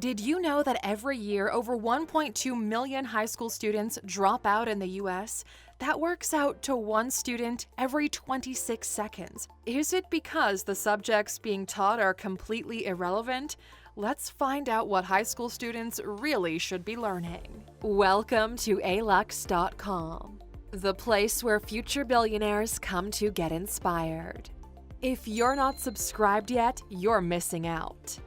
Did you know that every year over 1.2 million high school students drop out in the US? That works out to one student every 26 seconds. Is it because the subjects being taught are completely irrelevant? Let's find out what high school students really should be learning. Welcome to Alux.com, the place where future billionaires come to get inspired. If you're not subscribed yet, you're missing out.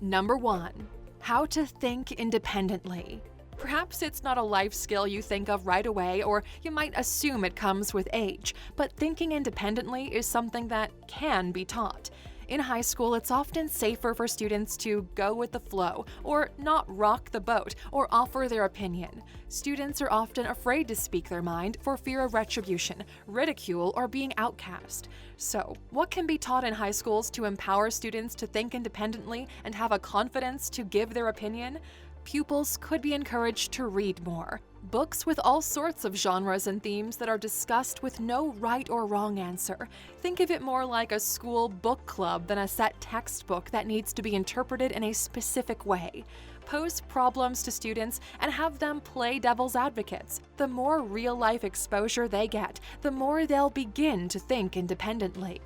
Number 1. How to think independently. Perhaps it's not a life skill you think of right away, or you might assume it comes with age, but thinking independently is something that can be taught. In high school, it's often safer for students to go with the flow, or not rock the boat, or offer their opinion. Students are often afraid to speak their mind for fear of retribution, ridicule, or being outcast. So, what can be taught in high schools to empower students to think independently and have a confidence to give their opinion? Pupils could be encouraged to read more. Books with all sorts of genres and themes that are discussed with no right or wrong answer. Think of it more like a school book club than a set textbook that needs to be interpreted in a specific way. Pose problems to students and have them play devil's advocates. The more real-life exposure they get, the more they'll begin to think independently.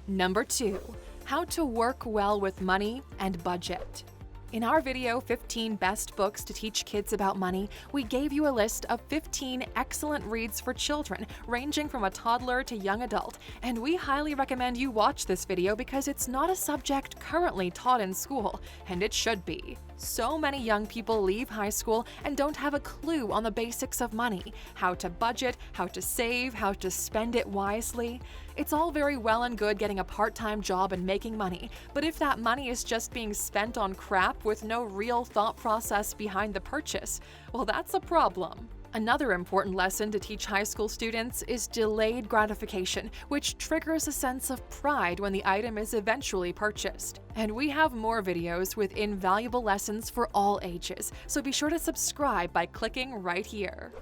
Number 2. How to work well with money and budget. In our video, 15 Best Books to Teach Kids About Money, we gave you a list of 15 excellent reads for children, ranging from a toddler to young adult, and we highly recommend you watch this video because it's not a subject currently taught in school, and it should be. So many young people leave high school and don't have a clue on the basics of money, how to budget, how to save, how to spend it wisely. It's all very well and good getting a part-time job and making money, but if that money is just being spent on crap with no real thought process behind the purchase, well, that's a problem. Another important lesson to teach high school students is delayed gratification, which triggers a sense of pride when the item is eventually purchased. And we have more videos with invaluable lessons for all ages, so be sure to subscribe by clicking right here.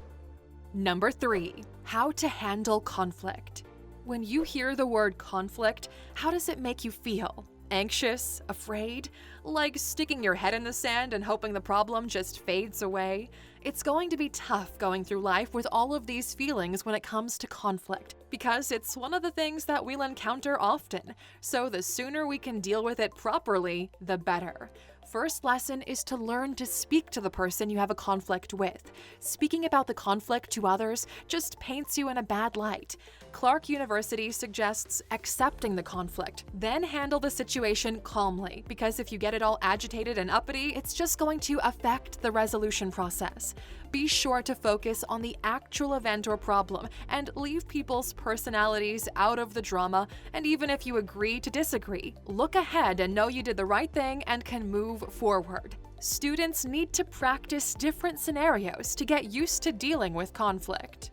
Number 3. How to handle conflict. When you hear the word conflict, how does it make you feel? Anxious? Afraid? Like sticking your head in the sand and hoping the problem just fades away? It's going to be tough going through life with all of these feelings when it comes to conflict, because it's one of the things that we'll encounter often, so the sooner we can deal with it properly, the better. First lesson is to learn to speak to the person you have a conflict with. Speaking about the conflict to others just paints you in a bad light. Clark University suggests accepting the conflict, then handle the situation calmly, because if you get it all agitated and uppity, it's just going to affect the resolution process. Be sure to focus on the actual event or problem and leave people's personalities out of the drama, and even if you agree to disagree, look ahead and know you did the right thing and can move forward. Students need to practice different scenarios to get used to dealing with conflict.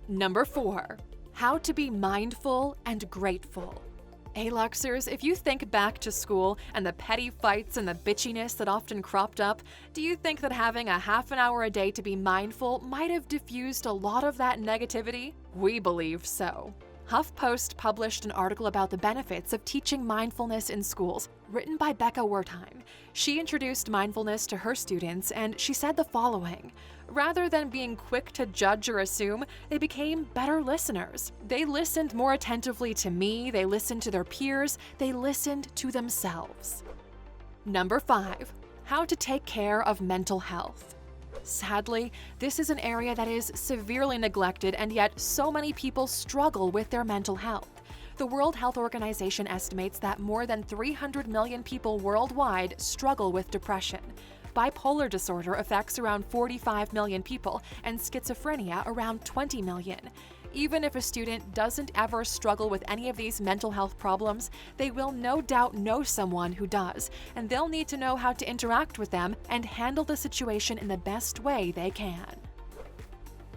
Number 4. How to be mindful and grateful. Aluxers, if you think back to school and the petty fights and the bitchiness that often cropped up, do you think that having a half an hour a day to be mindful might have diffused a lot of that negativity? We believe so. HuffPost published an article about the benefits of teaching mindfulness in schools, written by Becca Wertheim. She introduced mindfulness to her students, and she said the following: rather than being quick to judge or assume, they became better listeners. They listened more attentively to me, they listened to their peers, they listened to themselves. Number 5. How to take care of mental health. Sadly, this is an area that is severely neglected, and yet so many people struggle with their mental health. The World Health Organization estimates that more than 300 million people worldwide struggle with depression. Bipolar disorder affects around 45 million people, and schizophrenia around 20 million. Even if a student doesn't ever struggle with any of these mental health problems, they will no doubt know someone who does, and they'll need to know how to interact with them and handle the situation in the best way they can.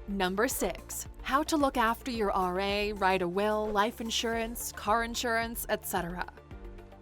Number 6. How to look after your RA, write a will, life insurance, car insurance, etc.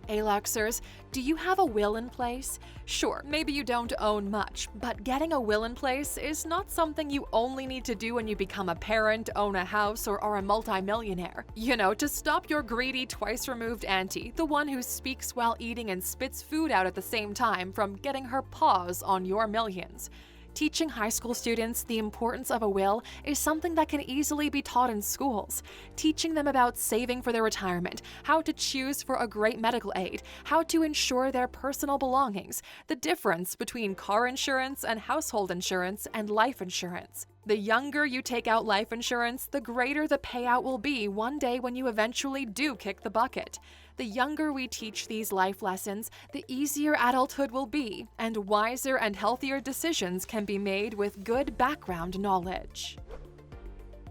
Aluxers, do you have a will in place? Sure, maybe you don't own much, but getting a will in place is not something you only need to do when you become a parent, own a house, or are a multimillionaire. You know, to stop your greedy, twice-removed auntie, the one who speaks while eating and spits food out at the same time, from getting her paws on your millions. Teaching high school students the importance of a will is something that can easily be taught in schools. Teaching them about saving for their retirement, how to choose for a great medical aid, how to insure their personal belongings, the difference between car insurance and household insurance and life insurance. The younger you take out life insurance, the greater the payout will be one day when you eventually do kick the bucket. The younger we teach these life lessons, the easier adulthood will be, and wiser and healthier decisions can be made with good background knowledge.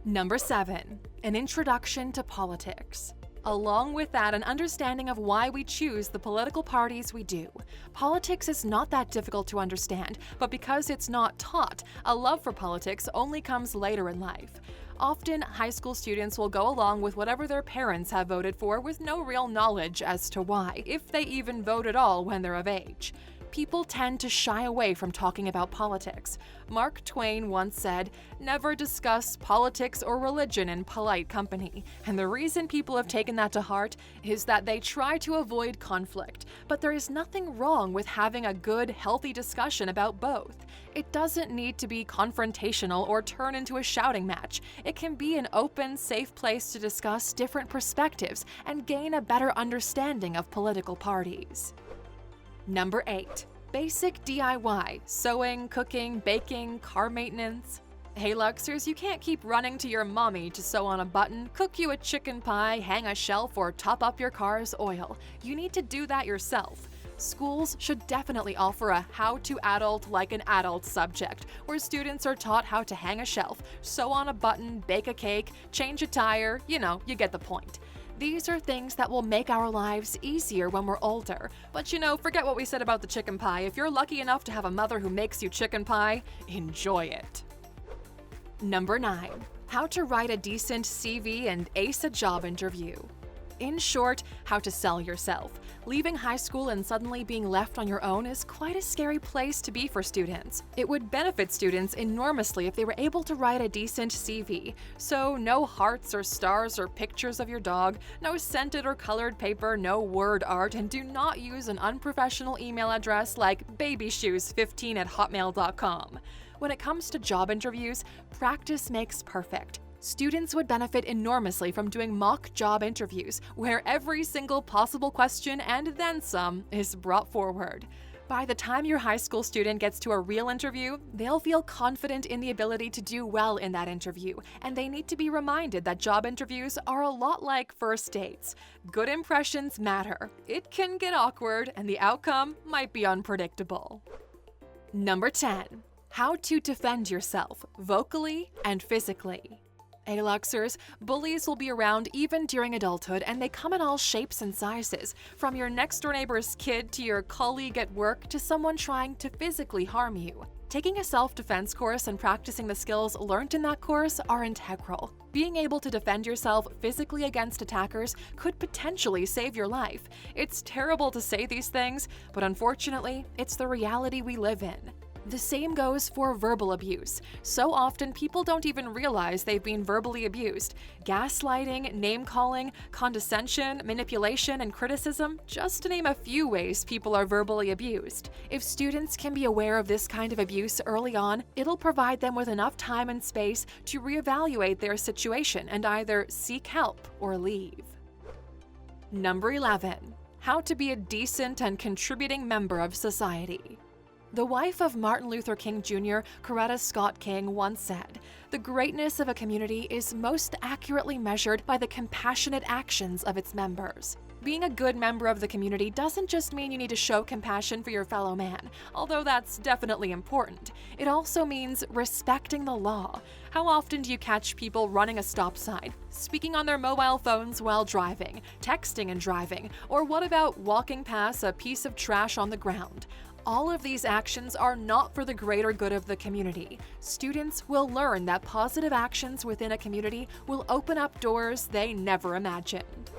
Number 7. An introduction to politics. Along with that, an understanding of why we choose the political parties we do. Politics is not that difficult to understand, but because it's not taught, a love for politics only comes later in life. Often, high school students will go along with whatever their parents have voted for with no real knowledge as to why, if they even vote at all when they're of age. People tend to shy away from talking about politics. Mark Twain once said, "Never discuss politics or religion in polite company." And the reason people have taken that to heart is that they try to avoid conflict. But there is nothing wrong with having a good, healthy discussion about both. It doesn't need to be confrontational or turn into a shouting match. It can be an open, safe place to discuss different perspectives and gain a better understanding of political parties. Number 8. Basic DIY, sewing, cooking, baking, car maintenance. Hey Luxers, you can't keep running to your mommy to sew on a button, cook you a chicken pie, hang a shelf, or top up your car's oil. You need to do that yourself. Schools should definitely offer a how to adult like an adult subject, where students are taught how to hang a shelf, sew on a button, bake a cake, change a tire, you get the point. These are things that will make our lives easier when we're older. But forget what we said about the chicken pie. If you're lucky enough to have a mother who makes you chicken pie, enjoy it. Number 9. How to write a decent CV and ace a job interview. In short, how to sell yourself. Leaving high school and suddenly being left on your own is quite a scary place to be for students. It would benefit students enormously if they were able to write a decent CV. So no hearts or stars or pictures of your dog, no scented or colored paper, no word art, and do not use an unprofessional email address like babyshoes15@hotmail.com. When it comes to job interviews, practice makes perfect. Students would benefit enormously from doing mock job interviews, where every single possible question and then some is brought forward. By the time your high school student gets to a real interview, they'll feel confident in the ability to do well in that interview, and they need to be reminded that job interviews are a lot like first dates. Good impressions matter. It can get awkward, and the outcome might be unpredictable. Number 10. How to defend yourself, vocally and physically. Aluxers, bullies will be around even during adulthood, and they come in all shapes and sizes, from your next-door neighbor's kid to your colleague at work to someone trying to physically harm you. Taking a self-defense course and practicing the skills learned in that course are integral. Being able to defend yourself physically against attackers could potentially save your life. It's terrible to say these things, but unfortunately, it's the reality we live in. The same goes for verbal abuse. So often, people don't even realize they've been verbally abused. Gaslighting, name-calling, condescension, manipulation, and criticism, just to name a few ways people are verbally abused. If students can be aware of this kind of abuse early on, it'll provide them with enough time and space to reevaluate their situation and either seek help or leave. Number 11. How to be a decent and contributing member of society. The wife of Martin Luther King Jr., Coretta Scott King, once said, "The greatness of a community is most accurately measured by the compassionate actions of its members." Being a good member of the community doesn't just mean you need to show compassion for your fellow man, although that's definitely important. It also means respecting the law. How often do you catch people running a stop sign, speaking on their mobile phones while driving, texting and driving, or what about walking past a piece of trash on the ground? All of these actions are not for the greater good of the community. Students will learn that positive actions within a community will open up doors they never imagined.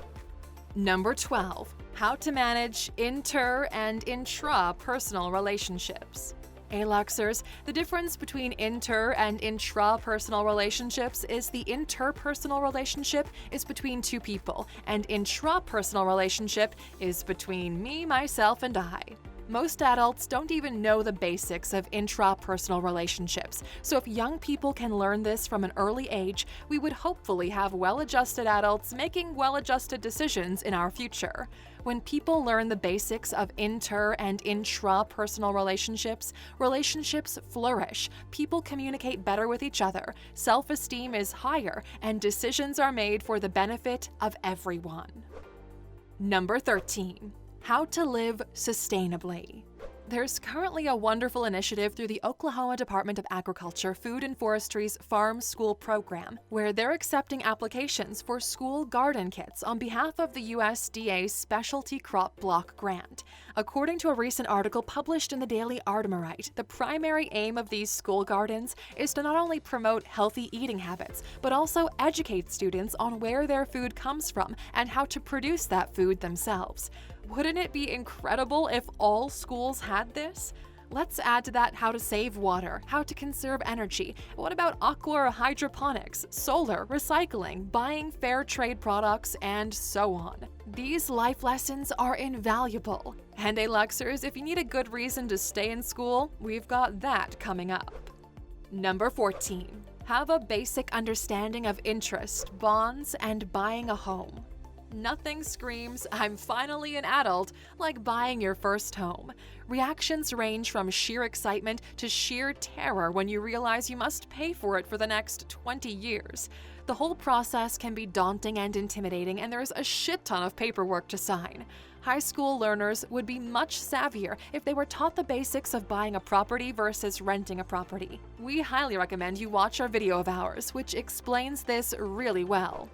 Number 12. How to manage inter- and intrapersonal relationships. Aluxers, the difference between inter- and intrapersonal relationships is the interpersonal relationship is between two people, and intrapersonal relationship is between me, myself, and I. Most adults don't even know the basics of intrapersonal relationships, so if young people can learn this from an early age, we would hopefully have well-adjusted adults making well-adjusted decisions in our future. When people learn the basics of inter- and intrapersonal relationships, relationships flourish, people communicate better with each other, self-esteem is higher, and decisions are made for the benefit of everyone. Number 13. How to live sustainably. There's currently a wonderful initiative through the Oklahoma Department of Agriculture, Food and Forestry's Farm School Program, where they're accepting applications for school garden kits on behalf of the USDA's Specialty Crop Block Grant. According to a recent article published in the Daily Artemirite, the primary aim of these school gardens is to not only promote healthy eating habits, but also educate students on where their food comes from and how to produce that food themselves. Wouldn't it be incredible if all schools had this? Let's add to that how to save water, how to conserve energy. What about aqua or hydroponics, solar, recycling, buying fair trade products, and so on? These life lessons are invaluable. And Aluxers, if you need a good reason to stay in school, we've got that coming up. Number 14. Have a basic understanding of interest, bonds, and buying a home. Nothing screams, "I'm finally an adult," like buying your first home. Reactions range from sheer excitement to sheer terror when you realize you must pay for it for the next 20 years. The whole process can be daunting and intimidating, and there's a shit ton of paperwork to sign. High school learners would be much savvier if they were taught the basics of buying a property versus renting a property. We highly recommend you watch our video of ours, which explains this really well.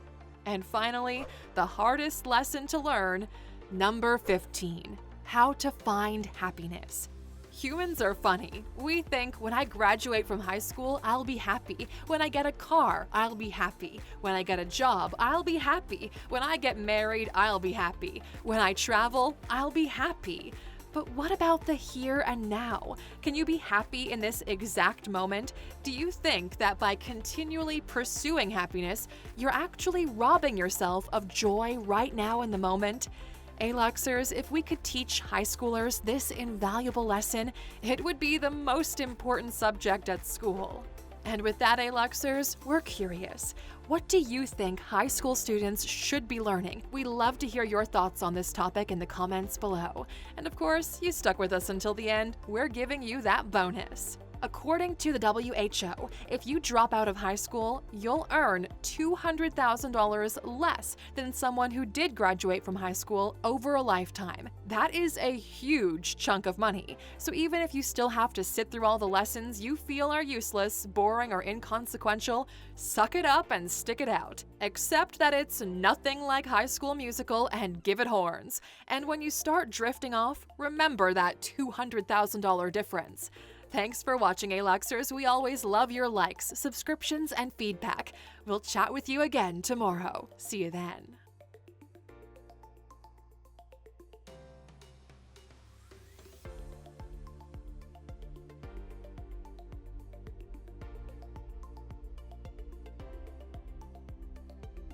And finally, the hardest lesson to learn, number 15, how to find happiness. Humans are funny. We think when I graduate from high school, I'll be happy. When I get a car, I'll be happy. When I get a job, I'll be happy. When I get married, I'll be happy. When I travel, I'll be happy. But what about the here and now? Can you be happy in this exact moment? Do you think that by continually pursuing happiness, you're actually robbing yourself of joy right now in the moment? Aluxers, if we could teach high schoolers this invaluable lesson, it would be the most important subject at school. And with that, Aluxers, we're curious. What do you think high school students should be learning? We love to hear your thoughts on this topic in the comments below. And of course, you stuck with us until the end, we're giving you that bonus. According to the WHO, if you drop out of high school, you'll earn $200,000 less than someone who did graduate from high school over a lifetime. That is a huge chunk of money. So even if you still have to sit through all the lessons you feel are useless, boring, or inconsequential, suck it up and stick it out. Accept that it's nothing like High School Musical and give it horns. And when you start drifting off, remember that $200,000 difference. Thanks for watching, Aluxers. We always love your likes, subscriptions, and feedback. We'll chat with you again tomorrow. See you then.